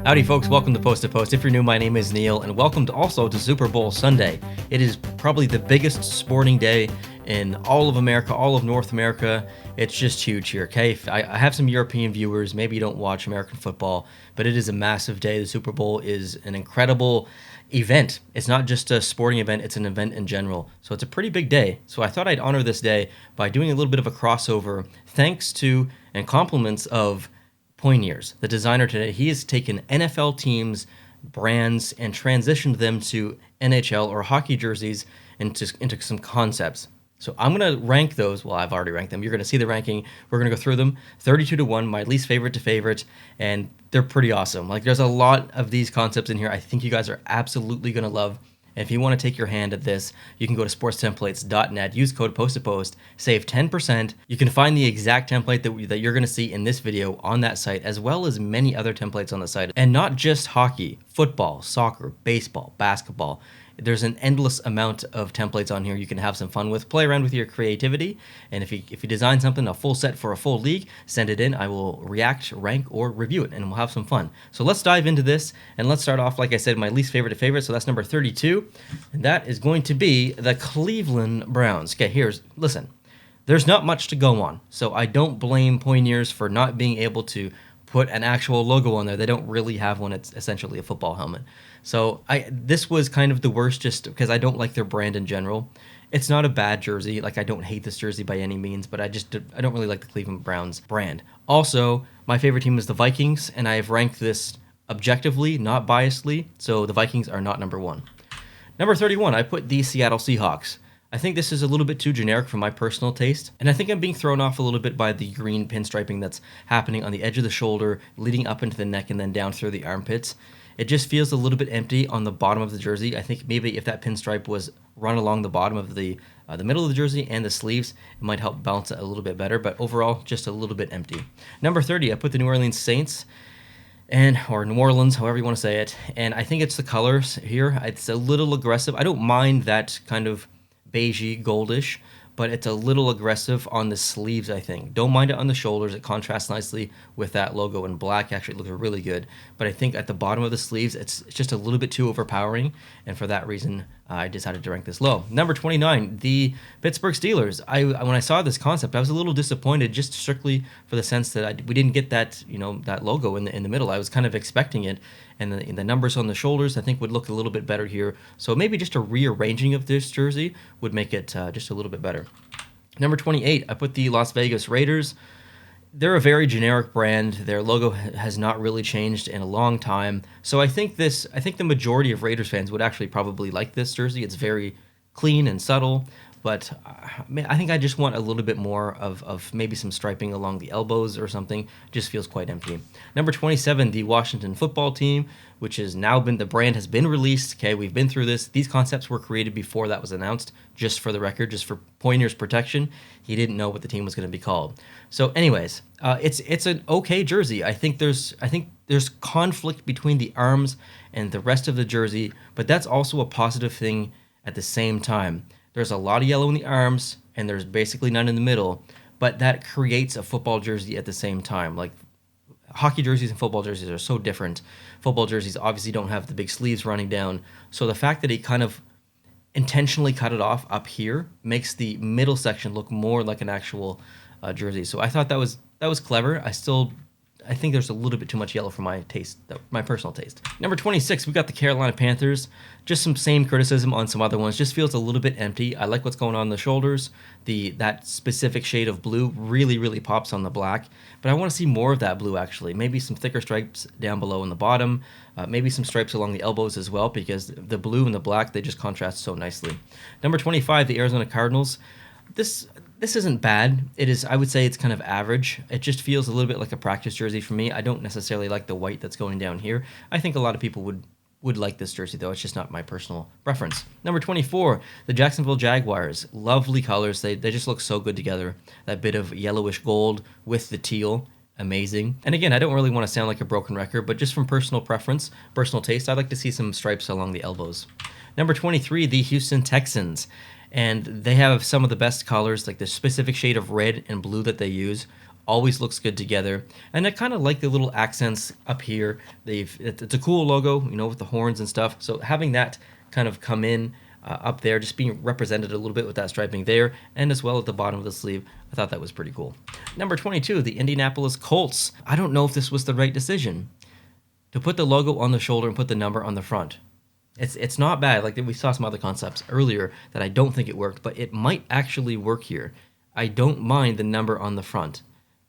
Howdy folks, welcome to Post to Post. If you're new, my name is Neil, and welcome also to Super Bowl Sunday. It is probably the biggest sporting day in all of America, all of North America. It's just huge here, okay? I have some European viewers, maybe you don't watch American football, but it is a massive day. The Super Bowl is an incredible event. It's not just a sporting event, it's an event in general. So it's a pretty big day. So I thought I'd honor this day by doing a little bit of a crossover thanks to and compliments of Poiniers, the designer today. He has taken NFL teams, brands, and transitioned them to NHL or hockey jerseys into some concepts. So I'm going to rank those. Well, I've already ranked them. You're going to see the ranking. We're going to go through them 32 to 1, my least favorite to favorite, and they're pretty awesome. Like, there's a lot of these concepts in here I think you guys are absolutely going to love. And if you want to take your hand at this, you can go to sportstemplates.net, use code POST2POST, save 10%. You can find the exact template that you're going to see in this video on that site, as well as many other templates on the site. And not just hockey, football, soccer, baseball, basketball. There's an endless amount of templates on here you can have some fun with. Play around with your creativity. And if you design something, a full set for a full league, send it in. I will react, rank, or review it, and we'll have some fun. So let's dive into this, and let's start off, like I said, my least favorite to favorite. So that's number 32, and that is going to be the Cleveland Browns. Okay, listen. There's not much to go on, so I don't blame Poiniers for not being able to put an actual logo on there. They don't really have one. It's essentially a football helmet. So this was kind of the worst just because I don't like their brand in general. It's not a bad jersey. Like, I don't hate this jersey by any means, but I don't really like the Cleveland Browns brand. Also, my favorite team is the Vikings, and I have ranked this objectively, not biasedly, so the Vikings are not number 1. Number 31, I put the Seattle Seahawks. I think this is a little bit too generic for my personal taste, and I think I'm being thrown off a little bit by the green pinstriping that's happening on the edge of the shoulder, leading up into the neck and then down through the armpits. It just feels a little bit empty on the bottom of the jersey. I think maybe if that pinstripe was run along the bottom of the middle of the jersey and the sleeves, it might help balance it a little bit better, but overall, just a little bit empty. Number 30, I put the New Orleans Saints, or New Orleans, however you want to say it, and I think it's the colors here. It's a little aggressive. I don't mind that kind of beigey, goldish, but it's a little aggressive on the sleeves, I think. Don't mind it on the shoulders. It contrasts nicely with that logo in black. Actually, it looks really good. But I think at the bottom of the sleeves, it's just a little bit too overpowering, and for that reason, I decided to rank this low. Number 29, the Pittsburgh Steelers. When I saw this concept, I was a little disappointed, just strictly for the sense that we didn't get that, that logo in the middle. I was kind of expecting it, and the numbers on the shoulders I think would look a little bit better here. So maybe just a rearranging of this jersey would make it just a little bit better. Number 28, I put the Las Vegas Raiders. They're a very generic brand. Their logo has not really changed in a long time. So I think the majority of Raiders fans would actually probably like this jersey. It's very clean and subtle, but I think I just want a little bit more of maybe some striping along the elbows or something. Just feels quite empty. Number 27, the Washington Football Team, which has now the brand has been released. Okay, we've been through this. These concepts were created before that was announced, just for the record, just for Poinier's protection. He didn't know what the team was going to be called. So anyways, it's an okay jersey. I think there's conflict between the arms and the rest of the jersey, but that's also a positive thing at the same time. There's a lot of yellow in the arms, and there's basically none in the middle, but that creates a football jersey at the same time. Like, hockey jerseys and football jerseys are so different. Football jerseys obviously don't have the big sleeves running down, so the fact that he kind of intentionally cut it off up here makes the middle section look more like an actual jersey. So I thought that was clever. I think there's a little bit too much yellow for my taste, my personal taste. Number 26, we got the Carolina Panthers. Just some same criticism on some other ones. Just feels a little bit empty. I like what's going on in the shoulders. That specific shade of blue really, really pops on the black. But I want to see more of that blue, actually. Maybe some thicker stripes down below in the bottom. Maybe some stripes along the elbows as well, because the blue and the black, they just contrast so nicely. Number 25, the Arizona Cardinals. This isn't bad. It is, I would say it's kind of average. It just feels a little bit like a practice jersey for me. I don't necessarily like the white that's going down here. I think a lot of people would like this jersey, though. It's just not my personal preference. Number 24, the Jacksonville Jaguars. Lovely colors. They just look so good together. That bit of yellowish gold with the teal. Amazing. And again, I don't really want to sound like a broken record, but just from personal preference, personal taste, I'd like to see some stripes along the elbows. Number 23, the Houston Texans. And they have some of the best colors, like the specific shade of red and blue that they use. always looks good together. And I kind of like the little accents up here. It's a cool logo, with the horns and stuff. So having that kind of come in up there, just being represented a little bit with that striping there, and as well at the bottom of the sleeve, I thought that was pretty cool. Number 22, the Indianapolis Colts. I don't know if this was the right decision to put the logo on the shoulder and put the number on the front. It's not bad. Like we saw some other concepts earlier that I don't think it worked, but it might actually work here. I don't mind the number on the front,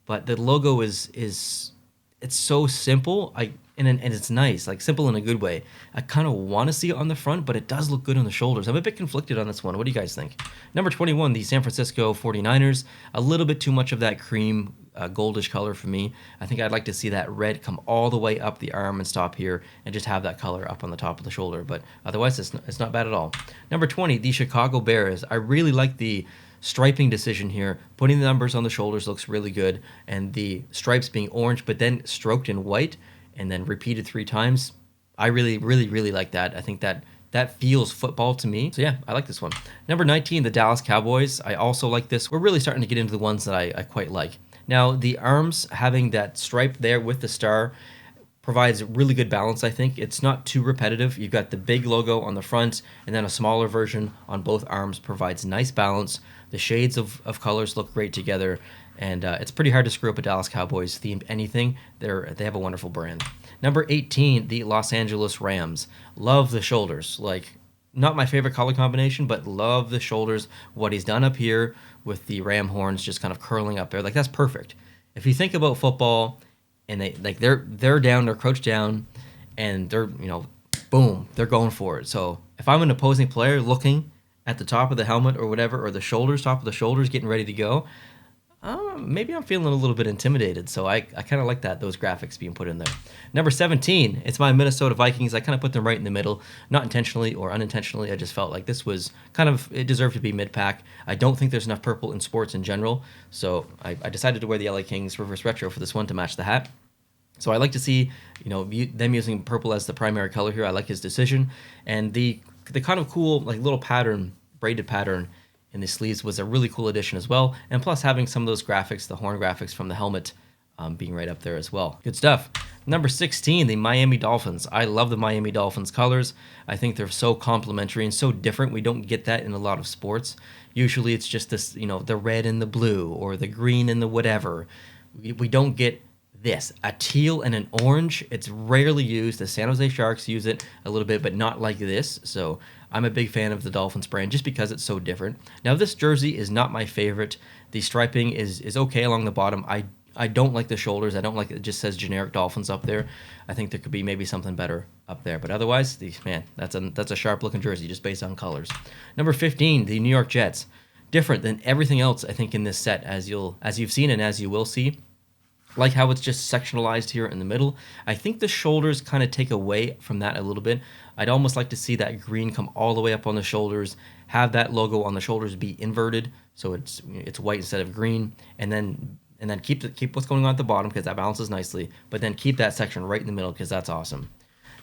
but the logo is it's so simple. And it's nice, like simple in a good way. I kind of want to see it on the front, but it does look good on the shoulders. I'm a bit conflicted on this one. What do you guys think? Number 21, the San Francisco 49ers. A little bit too much of that cream goldish color for me. I think I'd like to see that red come all the way up the arm and stop here and just have that color up on the top of the shoulder. But otherwise, it's not bad at all. Number 20, the Chicago Bears. I really like the striping decision here. Putting the numbers on the shoulders looks really good, and the stripes being orange but then stroked in white and then repeated 3 times. I really, really, really like that. I think that feels football to me. So yeah, I like this one. Number 19, the Dallas Cowboys. I also like this. We're really starting to get into the ones that I quite like. Now, the arms having that stripe there with the star provides really good balance, I think. It's not too repetitive. You've got the big logo on the front, and then a smaller version on both arms provides nice balance. The shades of colors look great together, and it's pretty hard to screw up a Dallas Cowboys themed anything. They have a wonderful brand. Number 18, the Los Angeles Rams. Love the shoulders. Like, not my favorite color combination, but love the shoulders. What he's done up here with the ram horns just kind of curling up there, like that's perfect. If you think about football, and they're down, they're crouched down, and they're boom, they're going for it. So if I'm an opposing player looking at the top of the helmet or whatever, or the shoulders, top of the shoulders, getting ready to go, maybe I'm feeling a little bit intimidated. So I kind of like those graphics being put in there. Number 17, it's my Minnesota Vikings. I kind of put them right in the middle, not intentionally or unintentionally. I just felt like this was it deserved to be mid-pack. I don't think there's enough purple in sports in general, so I decided to wear the LA Kings reverse retro for this one to match the hat. So I like to see, them using purple as the primary color here. I like his decision, and the kind of cool little pattern, braided pattern in the sleeves was a really cool addition as well. And plus having some of those graphics, the horn graphics from the helmet being right up there as well. Good stuff. Number 16, the Miami Dolphins. I love the Miami Dolphins colors. I think they're so complementary and so different. We don't get that in a lot of sports. Usually it's just this, the red and the blue or the green and the whatever. We don't get this, a teal and an orange. It's rarely used. The San Jose Sharks use it a little bit, but not like this. So I'm a big fan of the Dolphins brand just because it's so different. Now, this jersey is not my favorite. The striping is okay along the bottom. I don't like the shoulders. I don't like it just says generic Dolphins up there. I think there could be maybe something better up there. But otherwise, that's a sharp looking jersey just based on colors. Number 15, the New York Jets. Different than everything else I think in this set, as you've seen and as you will see. Like how it's just sectionalized here in the middle. I think the shoulders kind of take away from that a little bit. I'd almost like to see that green come all the way up on the shoulders, have that logo on the shoulders be inverted, so it's white instead of green, and then keep what's going on at the bottom because that balances nicely, but then keep that section right in the middle because that's awesome.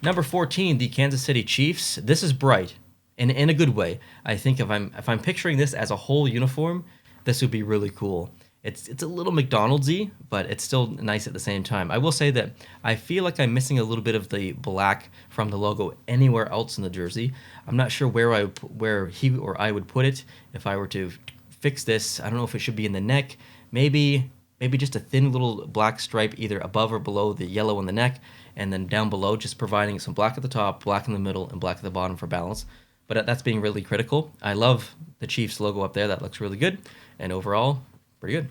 Number 14, the Kansas City Chiefs. This is bright in a good way. I think if I'm picturing this as a whole uniform, this would be really cool. It's a little McDonald's-y, but it's still nice at the same time. I will say that I feel like I'm missing a little bit of the black from the logo anywhere else in the jersey. I'm not sure where he or I would put it if I were to fix this. I don't know if it should be in the neck. Maybe just a thin little black stripe either above or below the yellow in the neck, and then down below just providing some black at the top, black in the middle, and black at the bottom for balance. But that's being really critical. I love the Chiefs logo up there. That looks really good. And overall, pretty good.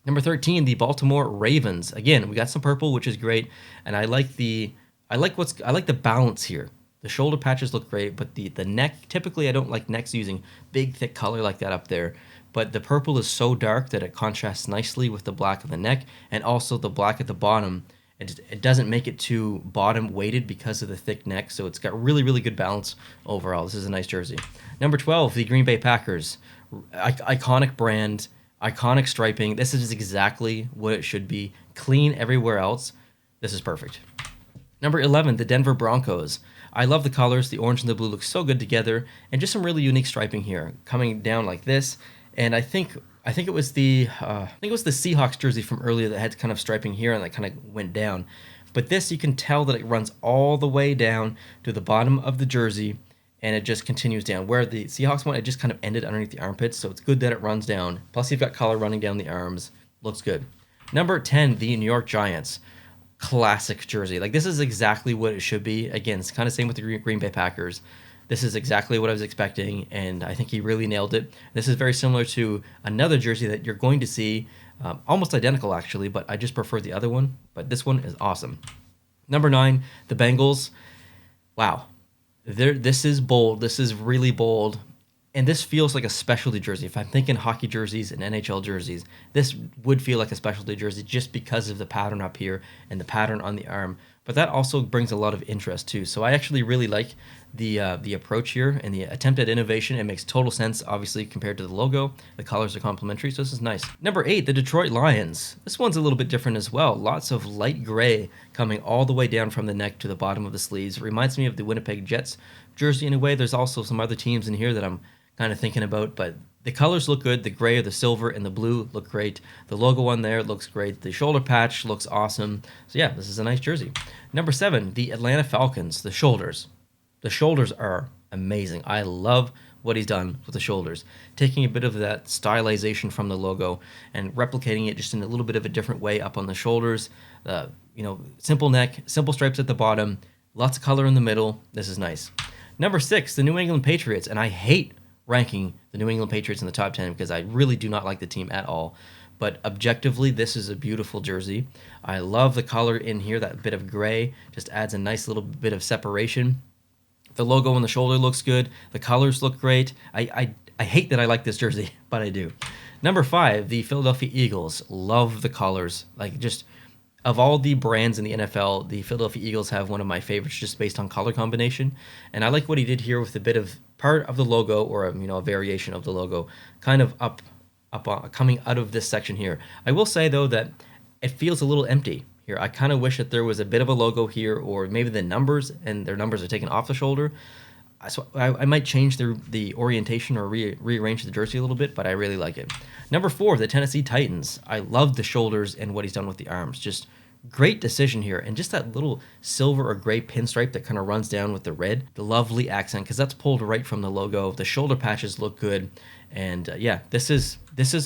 Number 13, the Baltimore Ravens. Again, we got some purple, which is great, and I like the balance here. The shoulder patches look great, but the neck, typically I don't like necks using big thick color like that up there. But the purple is so dark that it contrasts nicely with the black of the neck, and also the black at the bottom. It doesn't make it too bottom weighted because of the thick neck, so it's got really, really good balance overall. This is a nice jersey. Number 12, the Green Bay Packers. Iconic brand. Iconic striping. This is exactly what it should be. Clean everywhere else. This is perfect. Number 11, the Denver Broncos. I love the colors. The orange and the blue look so good together. And just some really unique striping here. Coming down like this. And I think I think it was the Seahawks jersey from earlier that had kind of striping here and that kind of went down. But this, you can tell that it runs all the way down to the bottom of the jersey, and it just continues down. Where the Seahawks one, it just kind of ended underneath the armpits, so it's good that it runs down. Plus, you've got color running down the arms. Looks good. Number 10, the New York Giants. Classic jersey. Like, this is exactly what it should be. Again, it's kind of same with the Green Bay Packers. This is exactly what I was expecting, and I think he really nailed it. This is very similar to another jersey that you're going to see, almost identical actually, but I just prefer the other one. But this one is awesome. Number 9, the Bengals. Wow. This is bold. This is really bold. And this feels like a specialty jersey. If I'm thinking hockey jerseys and NHL jerseys, this would feel like a specialty jersey just because of the pattern up here and the pattern on the arm. But that also brings a lot of interest too. So I actually really like the approach here and the attempt at innovation. It makes total sense, obviously, compared to the logo. The colors are complementary, so this is nice. Number 8, the Detroit Lions. This one's a little bit different as well. Lots of light gray coming all the way down from the neck to the bottom of the sleeves. It reminds me of the Winnipeg Jets jersey in a way. There's also some other teams in here that I'm kind of thinking about, but the colors look good. The gray, the silver, and the blue look great. The logo on there looks great. The shoulder patch looks awesome. So yeah, this is a nice jersey. Number 7, the Atlanta Falcons, the shoulders. The shoulders are amazing. I love what he's done with the shoulders, taking a bit of that stylization from the logo and replicating it just in a little bit of a different way up on the shoulders. Simple neck, simple stripes at the bottom, lots of color in the middle. This is nice. Number 6, the New England Patriots, and I hate ranking the New England Patriots in the top 10 because I really do not like the team at all. But objectively, this is a beautiful jersey. I love the color in here. That bit of gray just adds a nice little bit of separation. The logo on the shoulder looks good. The colors look great. I hate that I like this jersey, but I do. Number 5, the Philadelphia Eagles. Love the colors. Like, just of all the brands in the NFL, the Philadelphia Eagles have one of my favorites just based on color combination. And I like what he did here with a bit of part of the logo, or a variation of the logo, kind of up coming out of this section here. I will say though that it feels a little empty here. I kind of wish that there was a bit of a logo here, or maybe the numbers, and their numbers are taken off the shoulder. So I might change the orientation or rearrange the jersey a little bit, but I really like it. Number 4, the Tennessee Titans. I love the shoulders and what he's done with the arms. Just great decision here. And just that little silver or gray pinstripe that kind of runs down with the red. The lovely accent, because that's pulled right from the logo. The shoulder patches look good. And yeah, this is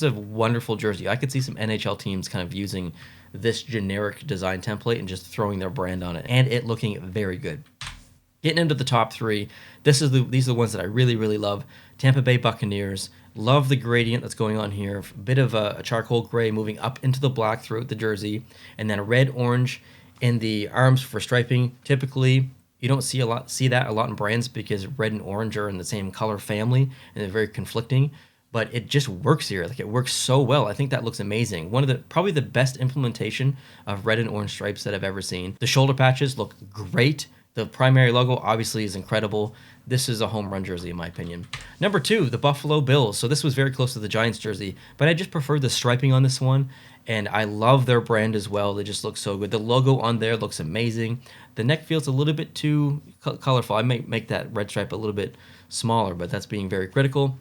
a wonderful jersey. I could see some NHL teams kind of using this generic design template and just throwing their brand on it, and it looking very good. Getting into the top 3, these are the ones that I really, really love. Tampa Bay Buccaneers. Love the gradient that's going on here. A bit of a charcoal gray moving up into the black throughout the jersey, and then a red orange in the arms for striping. Typically, you don't see that a lot in brands because red and orange are in the same color family and they're very conflicting. But it just works here. Like, it works so well. I think that looks amazing. Probably the best implementation of red and orange stripes that I've ever seen. The shoulder patches look great. The primary logo obviously is incredible. This is a home run jersey in my opinion. Number 2, the Buffalo Bills. So this was very close to the Giants jersey, but I just prefer the striping on this one, and I love their brand as well. They just look so good. The logo on there looks amazing. The neck feels a little bit too colorful. I might make that red stripe a little bit smaller, but that's being very critical.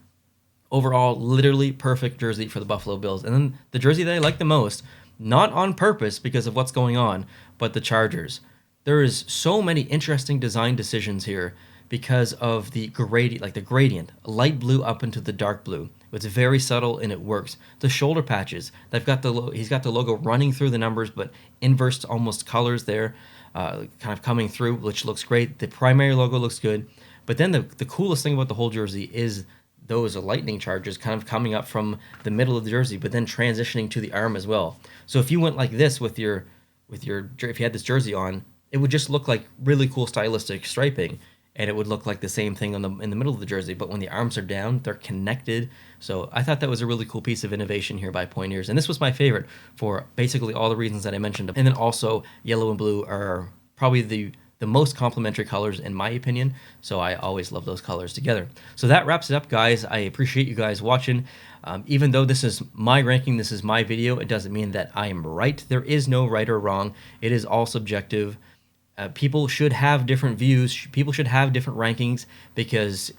Overall, literally perfect jersey for the Buffalo Bills. And then the jersey that I like the most, not on purpose because of what's going on, but the Chargers. There is so many interesting design decisions here because of the gradient, light blue up into the dark blue. It's very subtle and it works. The shoulder patches, he's got the logo running through the numbers, but inverse almost colors there, kind of coming through, which looks great. The primary logo looks good, but then the coolest thing about the whole jersey is those lightning charges kind of coming up from the middle of the jersey, but then transitioning to the arm as well. So if you went like this if you had this jersey on, it would just look like really cool stylistic striping, and it would look like the same thing in the middle of the jersey. But when the arms are down, they're connected. So I thought that was a really cool piece of innovation here by Pointers, and this was my favorite for basically all the reasons that I mentioned. And then also yellow and blue are probably the most complementary colors in my opinion, so I always love those colors together. So that wraps it up, guys. I appreciate you guys watching. Even though this is my ranking, this is my video, it doesn't mean that I am right. There is no right or wrong. It is all subjective. People should have different views. People should have different rankings because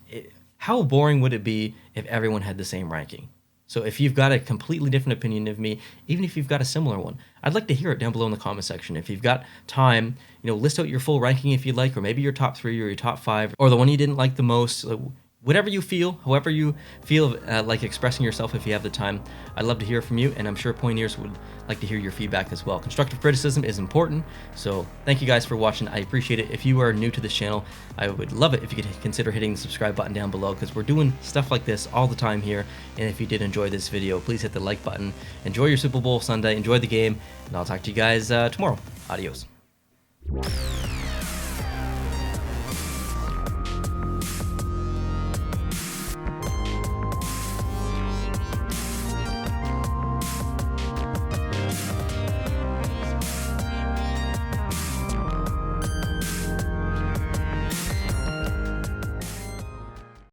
how boring would it be if everyone had the same ranking? So if you've got a completely different opinion of me, even if you've got a similar one, I'd like to hear it down below in the comment section. If you've got time, list out your full ranking if you'd like, or maybe your top 3 or your top 5, or the one you didn't like the most. Whatever you feel, however you feel like expressing yourself if you have the time, I'd love to hear from you, and I'm sure Pioneers would like to hear your feedback as well. Constructive criticism is important, so thank you guys for watching. I appreciate it. If you are new to this channel, I would love it if you could consider hitting the subscribe button down below, because we're doing stuff like this all the time here. And if you did enjoy this video, please hit the like button. Enjoy your Super Bowl Sunday, enjoy the game, and I'll talk to you guys tomorrow. Adios.